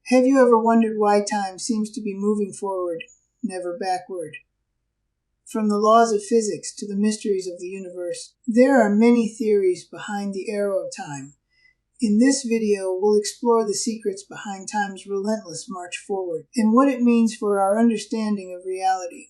Have you ever wondered why time seems to be moving forward, never backward? From the laws of physics to the mysteries of the universe, there are many theories behind the arrow of time. In this video, we'll explore the secrets behind time's relentless march forward and what it means for our understanding of reality.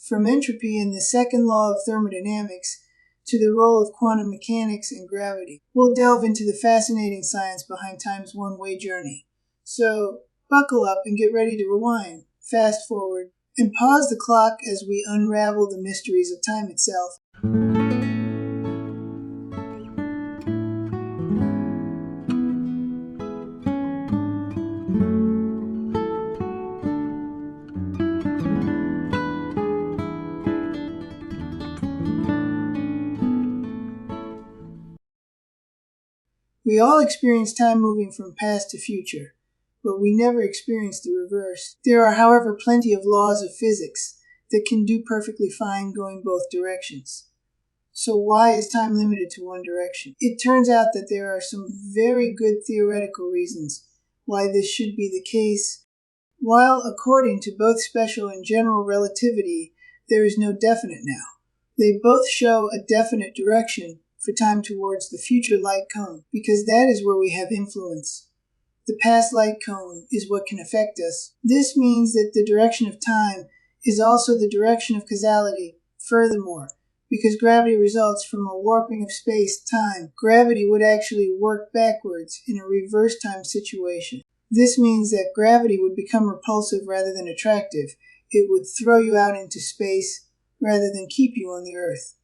From entropy and the second law of thermodynamics to the role of quantum mechanics and gravity, we'll delve into the fascinating science behind time's one-way journey. So, buckle up and get ready to rewind, fast forward, and pause the clock as we unravel the mysteries of time itself. We all experience time moving from past to future, but we never experience the reverse. There are, however, plenty of laws of physics that can do perfectly fine going both directions. So why is time limited to one direction? It turns out that there are some very good theoretical reasons why this should be the case. While according to both special and general relativity, there is no definite now. They both show a definite direction for time towards the future light cone, because that is where we have influence. The past light cone is what can affect us. This means that the direction of time is also the direction of causality. Furthermore, because gravity results from a warping of space-time, gravity would actually work backwards in a reverse time situation. This means that gravity would become repulsive rather than attractive. It would throw you out into space rather than keep you on the Earth.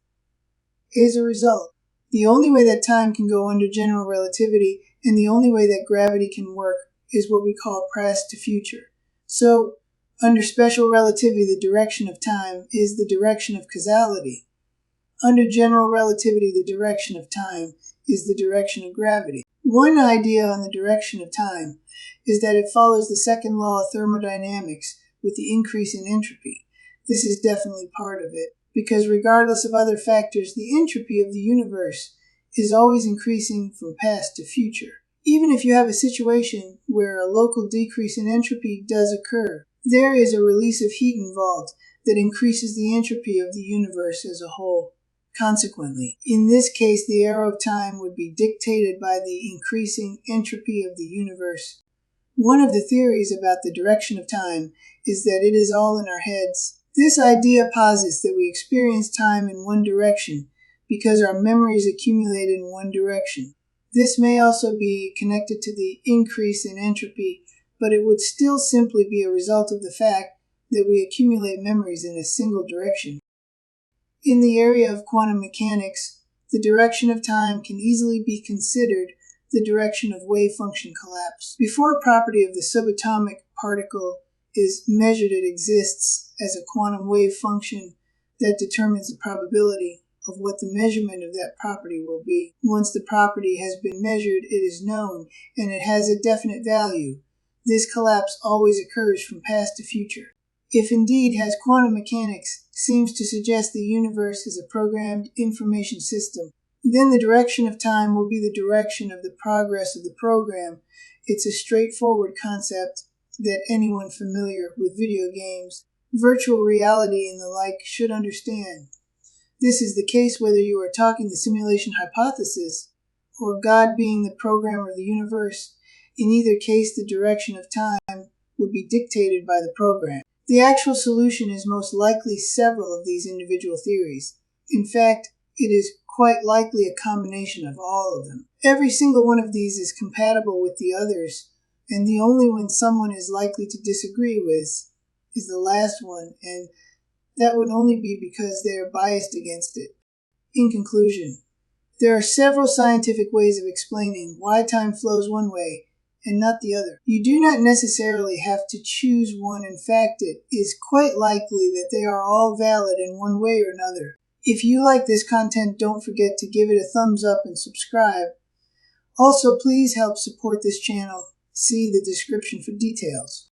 As a result, the only way that time can go under general relativity and the only way that gravity can work is what we call past to future. So, under special relativity, the direction of time is the direction of causality. Under general relativity, the direction of time is the direction of gravity. One idea on the direction of time is that it follows the second law of thermodynamics with the increase in entropy. This is definitely part of it, because regardless of other factors, the entropy of the universe is always increasing from past to future. Even if you have a situation where a local decrease in entropy does occur, there is a release of heat involved that increases the entropy of the universe as a whole. Consequently, in this case, the arrow of time would be dictated by the increasing entropy of the universe. One of the theories about the direction of time is that it is all in our heads. This idea posits that we experience time in one direction because our memories accumulate in one direction. This may also be connected to the increase in entropy, but it would still simply be a result of the fact that we accumulate memories in a single direction. In the area of quantum mechanics, the direction of time can easily be considered the direction of wave function collapse. Before a property of the subatomic particle is measured, it exists as a quantum wave function that determines the probability of what the measurement of that property will be. Once the property has been measured, it is known, and it has a definite value. This collapse always occurs from past to future. If indeed, as quantum mechanics seems to suggest, the universe is a programmed information system, then the direction of time will be the direction of the progress of the program. It's a straightforward concept that anyone familiar with video games, virtual reality, and the like should understand. This is the case whether you are talking the simulation hypothesis or God being the programmer of the universe. In either case, the direction of time would be dictated by the program. The actual solution is most likely several of these individual theories. In fact, it is quite likely a combination of all of them. Every single one of these is compatible with the others, and the only one someone is likely to disagree with is the last one, and that would only be because they are biased against it. In conclusion, there are several scientific ways of explaining why time flows one way and not the other. You do not necessarily have to choose one. In fact, it is quite likely that they are all valid in one way or another. If you like this content, don't forget to give it a thumbs up and subscribe. Also, please help support this channel. See the description for details.